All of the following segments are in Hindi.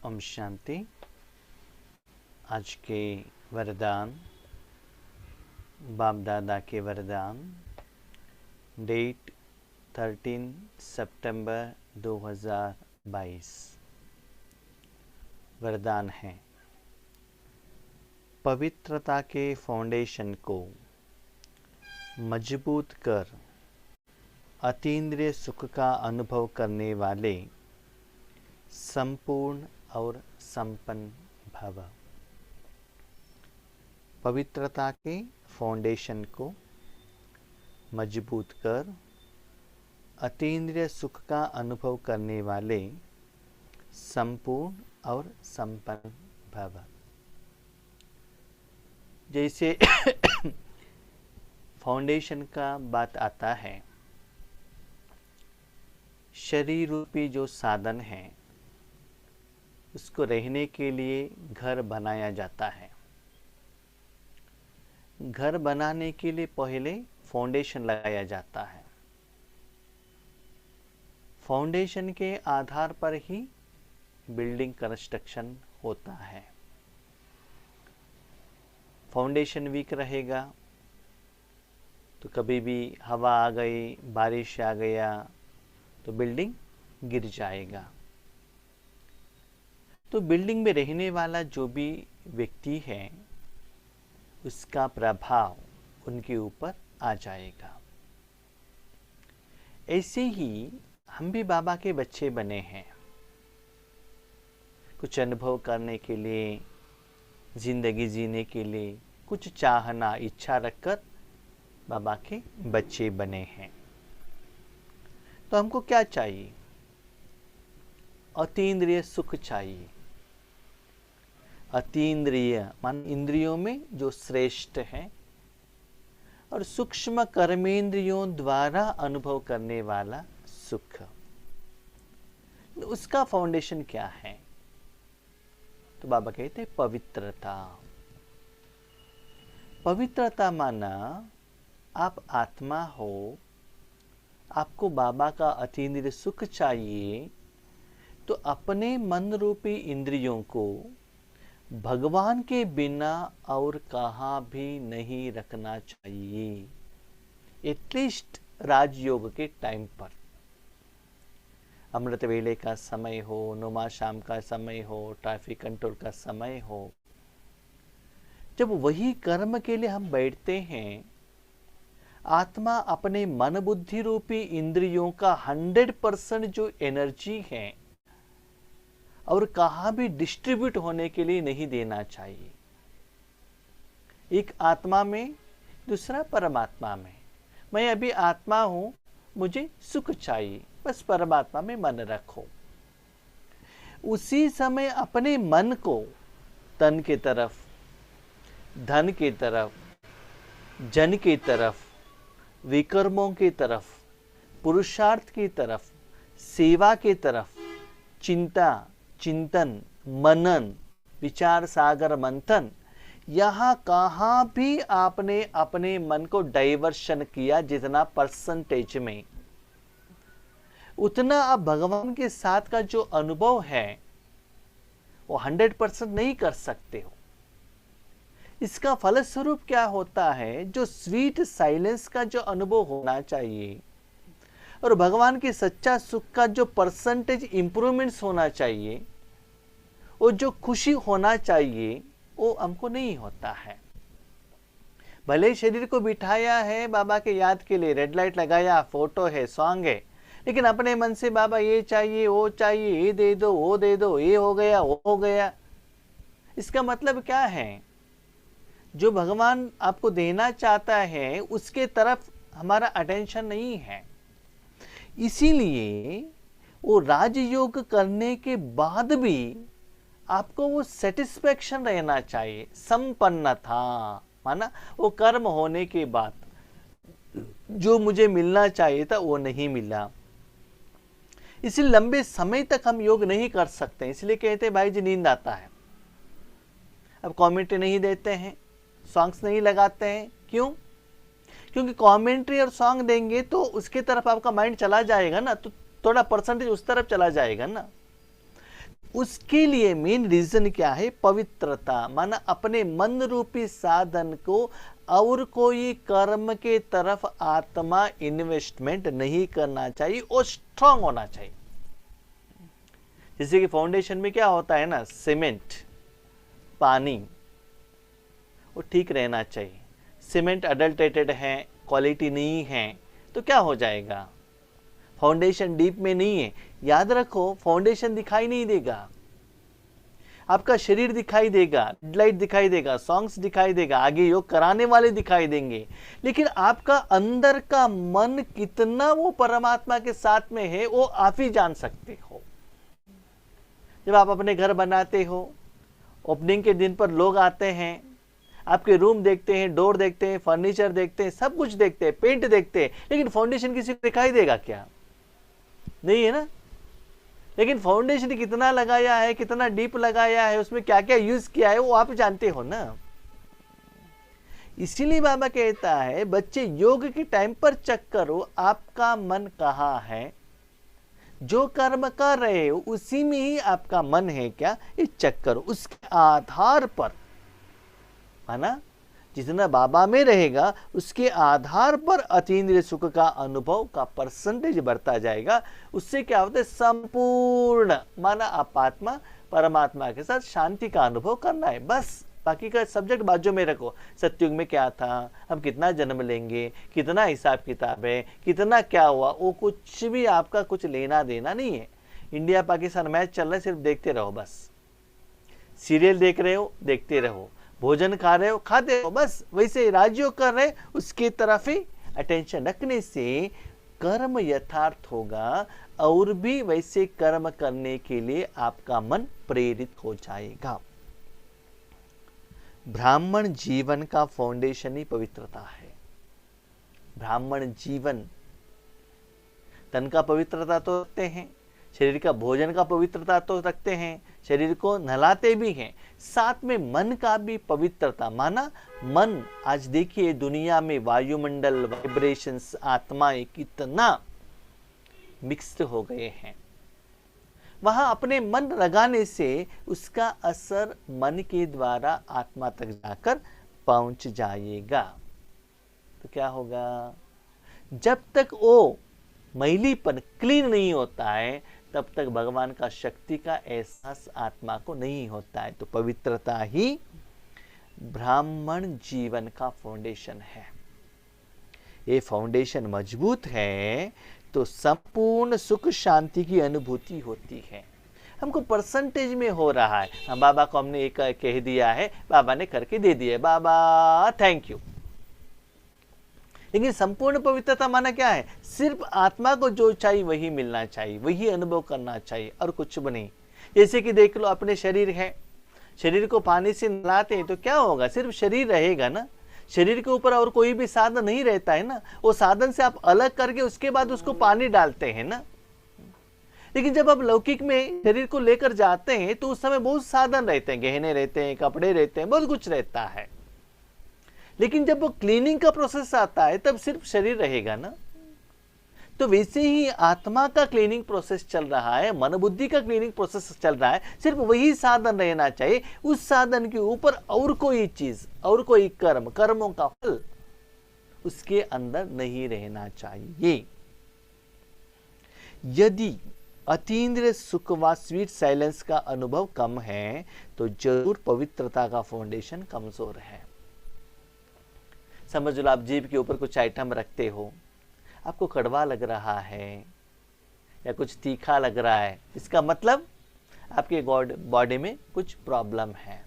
ओम शांति। आज के वरदान, बाप दादा के वरदान, डेट 13 सितंबर 2022। वरदान है, पवित्रता के फाउंडेशन को मजबूत कर अतीन्द्रिय सुख का अनुभव करने वाले संपूर्ण और संपन्न भव। पवित्रता के फाउंडेशन को मजबूत कर अतीन्द्रिय सुख का अनुभव करने वाले संपूर्ण और संपन्न भव। जैसे फाउंडेशन का बात आता है, शरीर रूपी जो साधन है उसको रहने के लिए घर बनाया जाता है। घर बनाने के लिए पहले फाउंडेशन लगाया जाता है। फाउंडेशन के आधार पर ही बिल्डिंग कंस्ट्रक्शन होता है। फाउंडेशन वीक रहेगा तो कभी भी हवा आ गई, बारिश आ गया तो बिल्डिंग गिर जाएगा। तो बिल्डिंग में रहने वाला जो भी व्यक्ति है उसका प्रभाव उनके ऊपर आ जाएगा। ऐसे ही हम भी बाबा के बच्चे बने हैं। कुछ अनुभव करने के लिए, जिंदगी जीने के लिए कुछ चाहना, इच्छा रखकर बाबा के बच्चे बने हैं। तो हमको क्या चाहिए? अतीन्द्रिय सुख चाहिए। अतीन्द्रिय मान इंद्रियों में जो श्रेष्ठ है और सूक्ष्म कर्मेंद्रियों द्वारा अनुभव करने वाला सुख। उसका फाउंडेशन क्या है? तो बाबा कहते हैं पवित्रता। पवित्रता माना आप आत्मा हो, आपको बाबा का अतीन्द्रिय सुख चाहिए, तो अपने मन रूपी इंद्रियों को भगवान के बिना और कहाँ भी नहीं रखना चाहिए। एटलीस्ट राजयोग के टाइम पर, अमृत वेले का समय हो, नुमा शाम का समय हो, ट्रैफिक कंट्रोल का समय हो, जब वही कर्म के लिए हम बैठते हैं, आत्मा अपने मन बुद्धि रूपी इंद्रियों का 100% जो एनर्जी है और कहाँ भी डिस्ट्रीब्यूट होने के लिए नहीं देना चाहिए। एक आत्मा में, दूसरा परमात्मा में। मैं अभी आत्मा हूं, मुझे सुख चाहिए, बस परमात्मा में मन रखो। उसी समय अपने मन को तन के तरफ, धन के तरफ, जन की तरफ, विकर्मों की तरफ, पुरुषार्थ की तरफ, सेवा की तरफ, चिंता, चिंतन, मनन, विचार सागर मंथन, यहाँ कहाँ भी आपने अपने मन को डाइवर्शन किया जितना परसेंटेज में, उतना आप भगवान के साथ का जो अनुभव है वो 100% नहीं कर सकते हो। इसका फलस्वरूप क्या होता है? जो स्वीट साइलेंस का जो अनुभव होना चाहिए और भगवान के सच्चा सुख का जो परसेंटेज इंप्रूवमेंट्स होना चाहिए, वो जो खुशी होना चाहिए, वो हमको नहीं होता है। भले शरीर को बिठाया है बाबा के याद के लिए, रेड लाइट लगाया, फोटो है, सॉन्ग है, लेकिन अपने मन से बाबा ये चाहिए, वो चाहिए, ये दे दो, वो दे दो, ये हो गया, वो हो गया। इसका मतलब क्या है? जो भगवान आपको देना चाहता है उसके तरफ हमारा अटेंशन नहीं है। इसीलिए वो राजयोग करने के बाद भी आपको वो सेटिस्फेक्शन रहना चाहिए, संपन्नता माना वो कर्म होने के बाद जो मुझे मिलना चाहिए था वो नहीं मिला। इसलिए लंबे समय तक हम योग नहीं कर सकते। इसलिए कहते हैं भाई जी नींद आता है। अब कमेंट्री नहीं देते हैं, सॉन्ग्स नहीं लगाते हैं। क्यों? क्योंकि कमेंट्री और सॉन्ग देंगे तो उसके तरफ आपका माइंड चला जाएगा ना, तो थोड़ा परसेंटेज उस तरफ चला जाएगा ना। उसके लिए मेन रीजन क्या है? पवित्रता, माना अपने मन रूपी साधन को और कोई कर्म के तरफ आत्मा इन्वेस्टमेंट नहीं करना चाहिए, और स्ट्रांग होना चाहिए। जैसे कि फाउंडेशन में क्या होता है ना, सीमेंट, पानी, वो ठीक रहना चाहिए। सीमेंट अडल्टेटेड है, क्वालिटी नहीं है, तो क्या हो जाएगा? फाउंडेशन डीप में नहीं है। याद रखो, फाउंडेशन दिखाई नहीं देगा, आपका शरीर दिखाई देगा, लाइट दिखाई देगा, सॉन्ग्स दिखाई देगा, आगे योग कराने वाले दिखाई देंगे, लेकिन आपका अंदर का मन कितना वो परमात्मा के साथ में है, वो आप ही जान सकते हो। जब आप अपने घर बनाते हो, ओपनिंग के दिन पर लोग आते हैं, आपके रूम देखते हैं, डोर देखते हैं, फर्नीचर देखते हैं, सब कुछ देखते हैं, पेंट देखते हैं, लेकिन फाउंडेशन किसी को दिखाई देगा क्या? नहीं है ना। लेकिन फाउंडेशन कितना लगाया है, कितना डीप लगाया है, उसमें क्या क्या यूज किया है, वो आप जानते हो ना। इसीलिए बाबा कहता है, बच्चे योग के टाइम पर चेक करो आपका मन कहाँ है, जो कर्म कर रहे हो उसी में ही आपका मन है क्या, ये चेक करो। उसके आधार पर, है ना, जितना बाबा में रहेगा उसके आधार पर अतीन्द्रिय सुख का अनुभव का परसेंटेज बढ़ता जाएगा। उससे क्या होता है? संपूर्ण, माना आत्मा परमात्मा के साथ शांति का अनुभव करना है, बस। बाकी का सब्जेक्ट बाजू में रखो। सत्युग में क्या था, हम कितना जन्म लेंगे, कितना हिसाब किताब है, कितना क्या हुआ, वो कुछ भी आपका कुछ लेना देना नहीं है। इंडिया पाकिस्तान मैच चल रहा है, सिर्फ देखते रहो बस। सीरियल देख रहे हो, देखते रहो। भोजन खा रहे हो, खाते हो, बस। वैसे राजयोग कर रहे, उसकी तरफ ही अटेंशन रखने से कर्म यथार्थ होगा, और भी वैसे कर्म करने के लिए आपका मन प्रेरित हो जाएगा। ब्राह्मण जीवन का फाउंडेशन ही पवित्रता है। ब्राह्मण जीवन, तन का पवित्रता तो रखते हैं, शरीर का भोजन का पवित्रता तो रखते हैं, शरीर को नहलाते भी हैं, साथ में मन का भी पवित्रता। माना मन, आज देखिए दुनिया में वायुमंडल, वाइब्रेशंस, आत्माएं कितना मिक्स्ड हो गए हैं। वहां अपने मन लगाने से उसका असर मन के द्वारा आत्मा तक जाकर पहुंच जाएगा। तो क्या होगा? जब तक वो मैलीपन क्लीन नहीं होता है, तब तक भगवान का शक्ति का एहसास आत्मा को नहीं होता है। तो पवित्रता ही ब्राह्मण जीवन का फाउंडेशन है। ये फाउंडेशन मजबूत है तो संपूर्ण सुख शांति की अनुभूति होती है। हमको परसेंटेज में हो रहा है, हम बाबा को हमने एक कह दिया है, बाबा ने करके दे दिया है, बाबा थैंक यू। लेकिन संपूर्ण पवित्रता माना क्या है? सिर्फ आत्मा को जो चाहिए वही मिलना चाहिए, वही अनुभव करना चाहिए, और कुछ भी नहीं। जैसे कि देख लो, अपने शरीर है, शरीर को पानी से नहलाते हैं तो क्या होगा? सिर्फ शरीर रहेगा ना, शरीर के ऊपर और कोई भी साधन नहीं रहता है ना। वो साधन से आप अलग करके उसके बाद उसको पानी डालते हैं ना। लेकिन जब आप लौकिक में शरीर को लेकर जाते हैं तो उस समय बहुत साधन रहते हैं, गहने रहते हैं, कपड़े रहते हैं, बहुत कुछ रहता है। लेकिन जब वो क्लीनिंग का प्रोसेस आता है तब सिर्फ शरीर रहेगा ना। तो वैसे ही आत्मा का क्लीनिंग प्रोसेस चल रहा है, मन बुद्धि का क्लीनिंग प्रोसेस चल रहा है, सिर्फ वही साधन रहना चाहिए। उस साधन के ऊपर और कोई चीज, और कोई कर्म, कर्मों का फल उसके अंदर नहीं रहना चाहिए। यदि अतीन्द्रिय सुख व स्वीट साइलेंस का अनुभव कम है तो जरूर पवित्रता का फाउंडेशन कमजोर है। समझ लो, आप जीभ के ऊपर कुछ आइटम रखते हो, आपको कड़वा लग रहा है या कुछ तीखा लग रहा है, इसका मतलब आपके बॉडी में कुछ प्रॉब्लम है।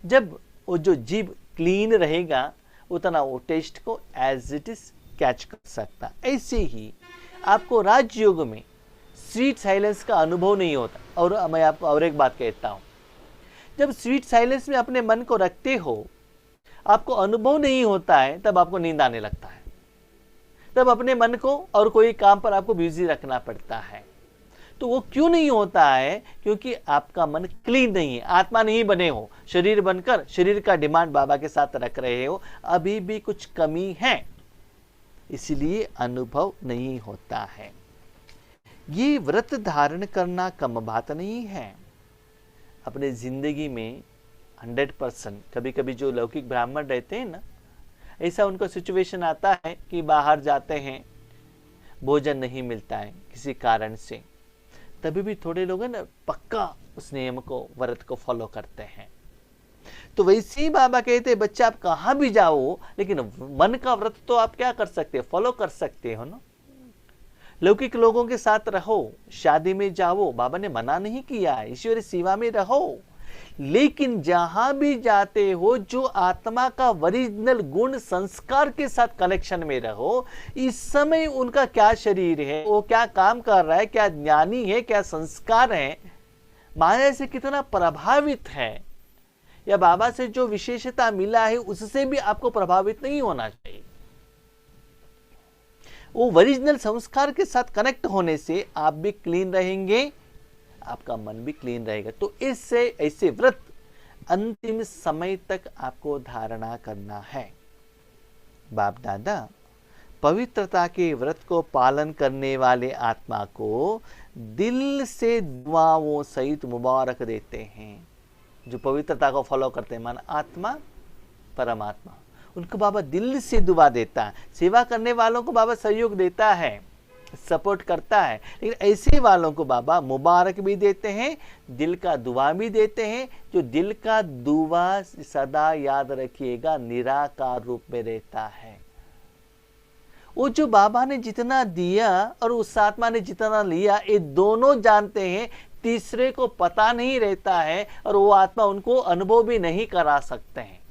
जब वो जो जीभ क्लीन रहेगा उतना वो टेस्ट को एज इट इज कैच कर सकता। ऐसे ही आपको राजयोग में स्वीट साइलेंस का अनुभव नहीं होता। और मैं आपको और एक बात कहता हूं, जब स्वीट साइलेंस में अपने मन को रखते हो, आपको अनुभव नहीं होता है, तब आपको नींद आने लगता है। तब अपने मन को और कोई काम पर आपको बिजी रखना पड़ता है। तो वो क्यों नहीं होता है? क्योंकि आपका मन क्लीन नहीं है, आत्मा नहीं बने हो, शरीर बनकर शरीर का डिमांड बाबा के साथ रख रहे हो, अभी भी कुछ कमी है, इसलिए अनुभव नहीं होता है। ये व्रत धारण करना कम बात नहीं है। अपने जिंदगी में 100%, कभी कभी जो लौकिक ब्राह्मण रहते हैं ना, ऐसा उनका सिचुएशन आता है कि बाहर जाते हैं, भोजन नहीं मिलता है किसी कारण से, तभी भी थोड़े लोग हैं ना पक्का उस नियम को, व्रत को फॉलो करते हैं। तो वैसे ही बाबा कहते हैं बच्चा आप कहाँ भी जाओ, लेकिन मन का व्रत तो आप क्या कर सकते हो, फॉलो कर सकते हो ना। लौकिक लोगों के साथ रहो, शादी में जाओ, बाबा ने मना नहीं किया है, ईश्वरी सेवा में रहो, लेकिन जहां भी जाते हो जो आत्मा का ओरिजिनल गुण संस्कार के साथ कनेक्शन में रहो। इस समय उनका क्या शरीर है, वो क्या काम कर रहा है, क्या ज्ञानी है, क्या संस्कार है, माया से कितना प्रभावित है, या बाबा से जो विशेषता मिला है उससे भी आपको प्रभावित नहीं होना चाहिए। वो ओरिजिनल संस्कार के साथ कनेक्ट होने से आप भी क्लीन रहेंगे, आपका मन भी क्लीन रहेगा। तो इससे ऐसे व्रत अंतिम समय तक आपको धारणा करना है। बाप दादा पवित्रता के व्रत को पालन करने वाले आत्मा को दिल से दुआओं सहित मुबारक देते हैं। जो पवित्रता को फॉलो करते हैं, मान आत्मा परमात्मा, उनको बाबा दिल से दुआ देता है। सेवा करने वालों को बाबा सहयोग देता है, सपोर्ट करता है, लेकिन ऐसे वालों को बाबा मुबारक भी देते हैं, दिल का दुआ भी देते हैं। जो दिल का दुआ सदा याद रखिएगा निराकार रूप में रहता है। वो जो बाबा ने जितना दिया और उस आत्मा ने जितना लिया, ये दोनों जानते हैं, तीसरे को पता नहीं रहता है, और वो आत्मा उनको अनुभव भी नहीं करा सकते हैं।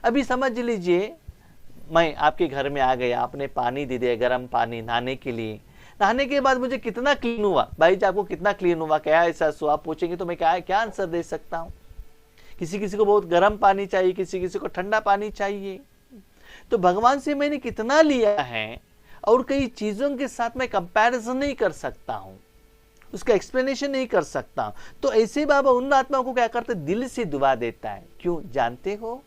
अभी समझ लीजिए मैं आपके घर में आ गया, आपने पानी दे दिया, गर्म पानी नहाने के लिए। नहाने के बाद मुझे कितना क्लीन हुआ, भाई जी आपको कितना क्लीन हुआ, क्या ऐसा हुआ, आप पूछेंगे तो मैं क्या आंसर दे सकता हूँ। किसी किसी को बहुत गर्म पानी चाहिए, किसी किसी को ठंडा पानी चाहिए। तो भगवान से मैंने कितना लिया है और कई चीजों के साथ मैं कंपैरिजन नहीं कर सकता हूँ, उसका एक्सप्लेनेशन नहीं कर सकता। तो ऐसे बाबा उन आत्माओं को क्या करते, दिल से दुआ देता है। क्यों जानते हो?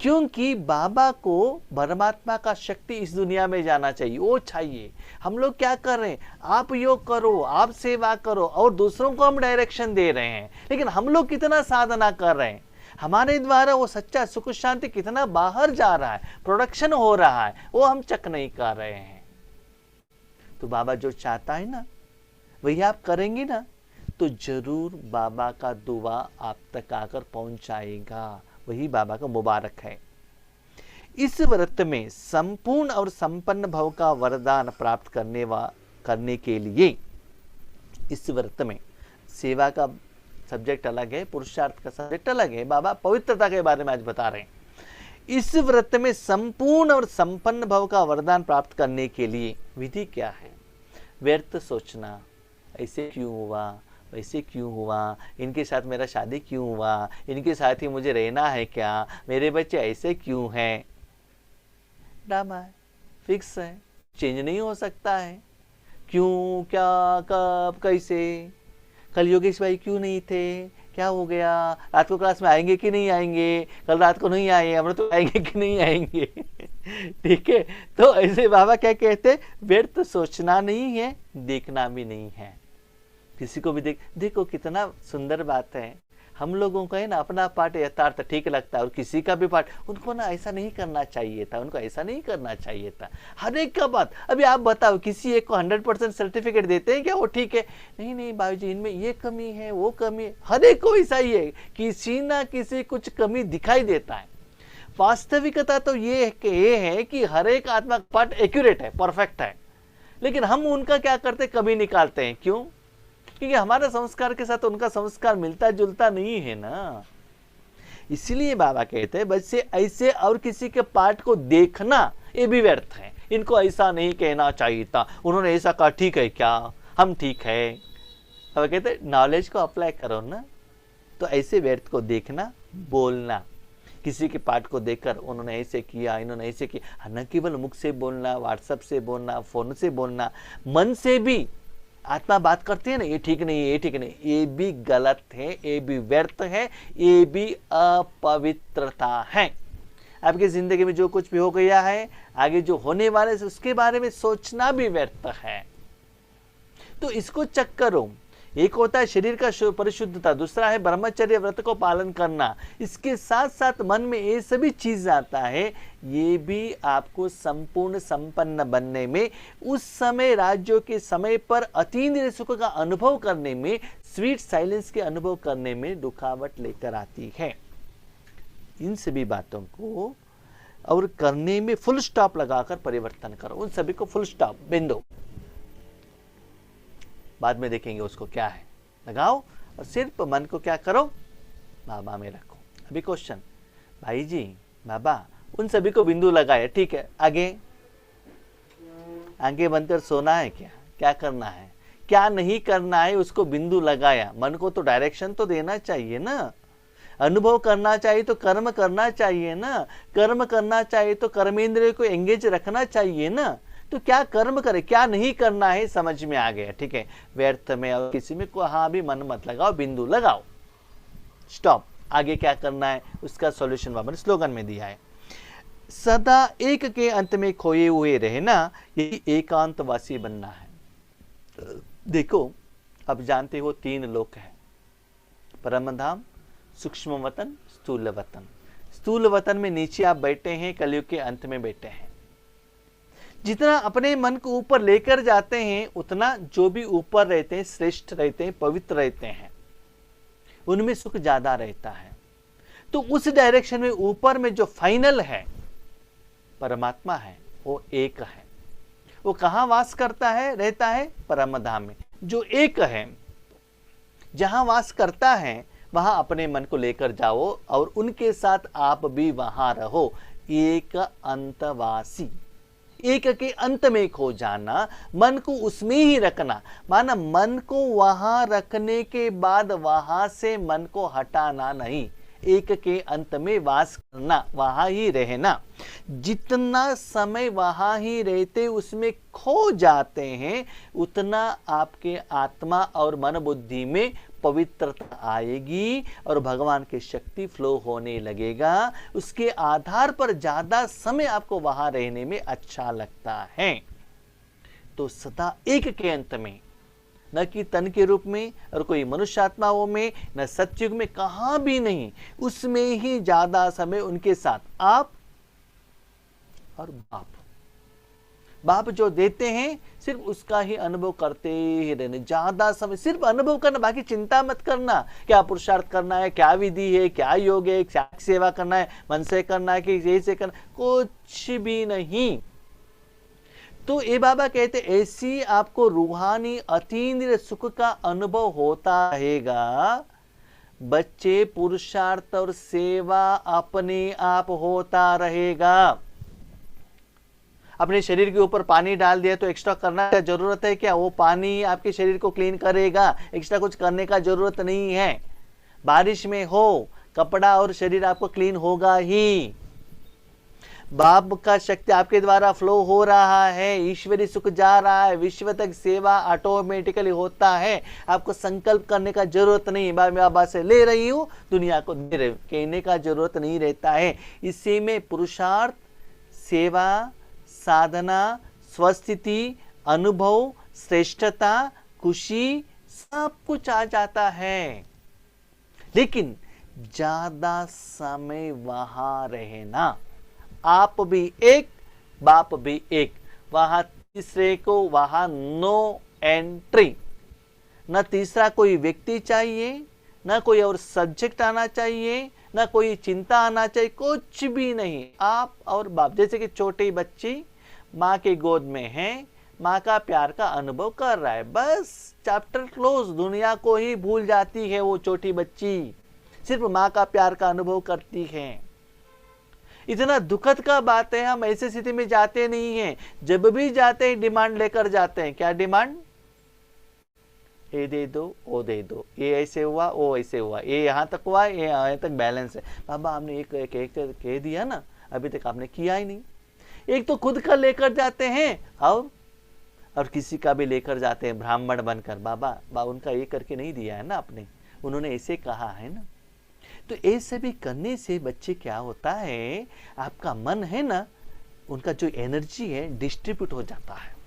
क्योंकि बाबा को परमात्मा का शक्ति इस दुनिया में जाना चाहिए, वो चाहिए। हम लोग क्या कर रहे हैं, आप योग करो, आप सेवा करो, और दूसरों को हम डायरेक्शन दे रहे हैं, लेकिन हम लोग कितना साधना कर रहे हैं, हमारे द्वारा वो सच्चा सुख शांति कितना बाहर जा रहा है, प्रोडक्शन हो रहा है, वो हम चेक नहीं कर रहे हैं। तो बाबा जो चाहता है ना वही आप करेंगे ना, तो जरूर बाबा का दुआ आप तक आकर पहुंचाएगा। वही बाबा का मुबारक है। इस व्रत में संपूर्ण और संपन्न भव का वरदान प्राप्त करने के लिए इस व्रत में सेवा का सब्जेक्ट अलग है, पुरुषार्थ का सब्जेक्ट अलग है। बाबा पवित्रता के बारे में आज बता रहे हैं। इस व्रत में संपूर्ण और संपन्न भव का वरदान प्राप्त करने के लिए विधि क्या है? व्यर्थ सोचना, ऐसे क्यों हुआ, वैसे क्यों हुआ, इनके साथ मेरा शादी क्यों हुआ, इनके साथ ही मुझे रहना है क्या, मेरे बच्चे ऐसे क्यों हैं, ड्रामा है, फिक्स है, चेंज नहीं हो सकता है। क्यों, क्या, कब, कैसे, कल योगेश भाई क्यों नहीं थे, क्या हो गया, रात को क्लास में आएंगे कि नहीं आएंगे, कल रात को नहीं आए, हम तो आएंगे कि नहीं आएंगे। ठीक है, तो ऐसे बाबा क्या कहते, व्यर्थ सोचना नहीं है, देखना भी नहीं है। किसी को भी देखो कितना सुंदर बात है। हम लोगों का है ना अपना पाठ यथार्थ ठीक लगता है, और किसी का भी पाठ उनको ना ऐसा नहीं करना चाहिए था, उनको ऐसा नहीं करना चाहिए था। हर एक का बात, अभी आप बताओ किसी एक को 100% सर्टिफिकेट देते हैं क्या वो ठीक है? नहीं नहीं बाबू जी इनमें ये कमी है, वो कमी है, हर एक को ऐसा ही है, किसी ना किसी कुछ कमी दिखाई देता है। वास्तविकता तो ये है कि हर एक आत्मा का पाठ एक्यूरेट है, परफेक्ट है, लेकिन हम उनका क्या करते, कमी निकालते हैं। क्यों? क्योंकि हमारे संस्कार के साथ उनका संस्कार मिलता जुलता नहीं है ना। इसलिए बाबा कहते हैं बच्चे ऐसे और किसी के पाठ को देखना ये भी व्यर्थ है। इनको ऐसा नहीं कहना चाहिए था, उन्होंने ऐसा कहा, ठीक है क्या, हम ठीक है। अब कहते नॉलेज को अप्लाई करो ना। तो ऐसे व्यर्थ को देखना, बोलना, किसी के पाठ को देखकर उन्होंने ऐसे किया, इन्होंने ऐसे किया, न केवल मुख से बोलना, व्हाट्सएप से बोलना, फोन से बोलना, मन से भी आत्मा बात करती है ना, ये ठीक नहीं, ये ठीक नहीं, ये भी गलत है, ये भी व्यर्थ है, ये भी अपवित्रता है। आपकी जिंदगी में जो कुछ भी हो गया है, आगे जो होने वाले है, उसके बारे में सोचना भी व्यर्थ है। तो इसको चेक करो। एक होता है शरीर का परिशुद्धता, दूसरा है ब्रह्मचर्य व्रत को पालन करना। इसके साथ साथ मन में ये सभी चीज आता है, ये भी आपको संपूर्ण संपन्न बनने में, उस समय राज्यों के समय पर अतीन्द्रिय सुख का अनुभव करने में, स्वीट साइलेंस के अनुभव करने में रुकावट लेकर आती है। इन सभी बातों को और करने में फुल स्टॉप लगाकर परिवर्तन करो। उन सभी को फुल स्टॉप, बिंदु, बाद में देखेंगे उसको क्या है, लगाओ और सिर्फ मन को क्या करो, बाबा में रखो। अभी क्वेश्चन, भाई जी बाबा उन सभी को बिंदु लगाए, ठीक है, आगे आंखें बंद कर सोना है क्या, क्या करना है, क्या नहीं करना है, उसको बिंदु लगाया। मन को तो डायरेक्शन तो देना चाहिए ना, अनुभव करना चाहिए तो कर्म करना चाहिए ना, कर्म करना चाहिए तो कर्मेंद्रिय को एंगेज रखना चाहिए ना। तो क्या कर्म करे, क्या नहीं करना है, समझ में आ गया, ठीक है। व्यर्थ में और किसी में कहाँ भी मन मत लगाओ, बिंदु लगाओ, स्टॉप। आगे क्या करना है उसका सॉल्यूशन बाबा ने स्लोगन में दिया है, सदा एक के अंत में खोए हुए रहना, यही एकांतवासी बनना है। देखो अब जानते हो 3 लोक है, परम धाम, सूक्ष्म वतन, स्थूल वतन। स्थूल वतन में नीचे आप बैठे हैं, कलयुग के अंत में बैठे हैं। जितना अपने मन को ऊपर लेकर जाते हैं, उतना जो भी ऊपर रहते हैं, श्रेष्ठ रहते हैं, पवित्र रहते हैं, उनमें सुख ज्यादा रहता है। तो उस डायरेक्शन में ऊपर में जो फाइनल है परमात्मा है, वो एक है। वो कहाँ वास करता है, रहता है परम धाम में, जो एक है। जहां वास करता है वहां अपने मन को लेकर जाओ और उनके साथ आप भी वहां रहो। एक अंतवासी, एक के अंत में खो जाना, मन को उसमें ही रखना, माना मन को वहां रखने के बाद वहां से मन को हटाना नहीं, एक के अंत में वास करना, वहां ही रहना। जितना समय वहां ही रहते उसमें खो जाते हैं, उतना आपके आत्मा और मन बुद्धि में पवित्रता आएगी और भगवान की शक्ति फ्लो होने लगेगा। उसके आधार पर ज्यादा समय आपको वहां रहने में अच्छा लगता है। तो सदा एक के अंत में, न कि तन के रूप में और कोई मनुष्यात्माओं में, न सत्युग में, कहां भी नहीं, उसमें ही ज्यादा समय उनके साथ आप और बाप। बाप जो देते हैं सिर्फ उसका ही अनुभव करते ही रहने, ज्यादा समय सिर्फ अनुभव करना, बाकी चिंता मत करना क्या पुरुषार्थ करना है, क्या विधि है, क्या योग है, क्या सेवा करना है, मन से करना है कि ये से करना, कुछ भी नहीं। तो ये बाबा कहते ऐसी आपको रूहानी अतीन्द्रिय सुख का अनुभव होता रहेगा। बच्चे पुरुषार्थ और सेवा अपने आप होता रहेगा। अपने शरीर के ऊपर पानी डाल दिया तो एक्स्ट्रा करना का जरूरत है क्या? वो पानी आपके शरीर को क्लीन करेगा, एक्स्ट्रा कुछ करने का जरूरत नहीं है। बारिश में हो कपड़ा और शरीर आपको क्लीन होगा ही। बाप का शक्ति आपके द्वारा फ्लो हो रहा है, ईश्वरी सुख जा रहा है, विश्व तक सेवा ऑटोमेटिकली होता है। आपको संकल्प करने का जरूरत नहीं, बाबा से ले रही हूँ दुनिया को दे रही हूँ, कहने का जरूरत नहीं रहता है। इसी में पुरुषार्थ, सेवा, साधना, स्वस्थिति, अनुभव, श्रेष्ठता, खुशी सब कुछ आ जाता है। लेकिन ज्यादा समय वहां रहना, आप भी एक, बाप भी एक, वहां तीसरे को वहां नो एंट्री। न तीसरा कोई व्यक्ति चाहिए, न कोई और सब्जेक्ट आना चाहिए, न कोई चिंता आना चाहिए, कुछ भी नहीं, आप और बाप। जैसे कि छोटी बच्ची माँ के गोद में है, माँ का प्यार का अनुभव कर रहा है, बस चैप्टर क्लोज, दुनिया को ही भूल जाती है वो छोटी बच्ची, सिर्फ माँ का प्यार का अनुभव करती है। इतना दुखद का बात है, हम ऐसी स्थिति में जाते नहीं हैं। जब भी जाते हैं डिमांड लेकर जाते हैं। क्या डिमांड? ये दे दो, वो दे दो, ये ऐसे हुआ, वो ऐसे हुआ, ये यहाँ तक हुआ, ये यहाँ तक बैलेंस है। बाबा हमने एक कह दिया ना, अभी तक आपने किया ही नहीं। एक तो खुद का लेकर जाते हैं और किसी का भी लेकर जाते हैं ब्राह्मण बनकर। बाबा उनका ये करके नहीं दिया है ना आपने, उन्होंने ऐसे कहा है ना। तो ऐसे भी करने से बच्चे क्या होता है, आपका मन है ना, उनका जो एनर्जी है डिस्ट्रीब्यूट हो जाता है।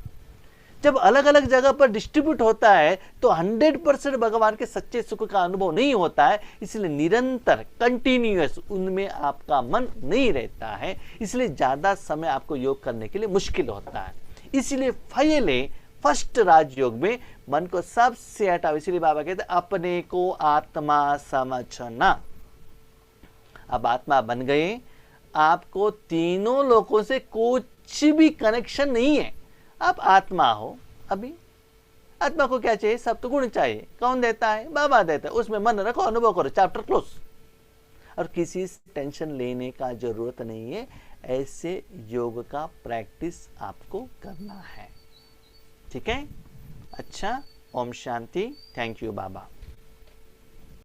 जब अलग अलग जगह पर डिस्ट्रीब्यूट होता है तो 100% भगवान के सच्चे सुख का अनुभव नहीं होता है। इसलिए निरंतर कंटिन्यूअस उनमें आपका मन नहीं रहता है, इसलिए ज्यादा समय आपको योग करने के लिए मुश्किल होता है। इसलिए पहले फर्स्ट राजयोग में मन को सबसे हटाओ। इसलिए बाबा कहते अपने को आत्मा समझना। अब आत्मा बन गए, आपको तीनों लोगों से कुछ भी कनेक्शन नहीं है। आप आत्मा हो। अभी आत्मा को क्या चाहिए? सब तो गुण चाहिए। कौन देता है? बाबा देता है। उसमें मन रखो, अनुभव करो, चैप्टर क्लोज। और किसी से टेंशन लेने का जरूरत नहीं है। ऐसे योग का प्रैक्टिस आपको करना है। ठीक है? अच्छा, Om Shanti. Thank you Baba.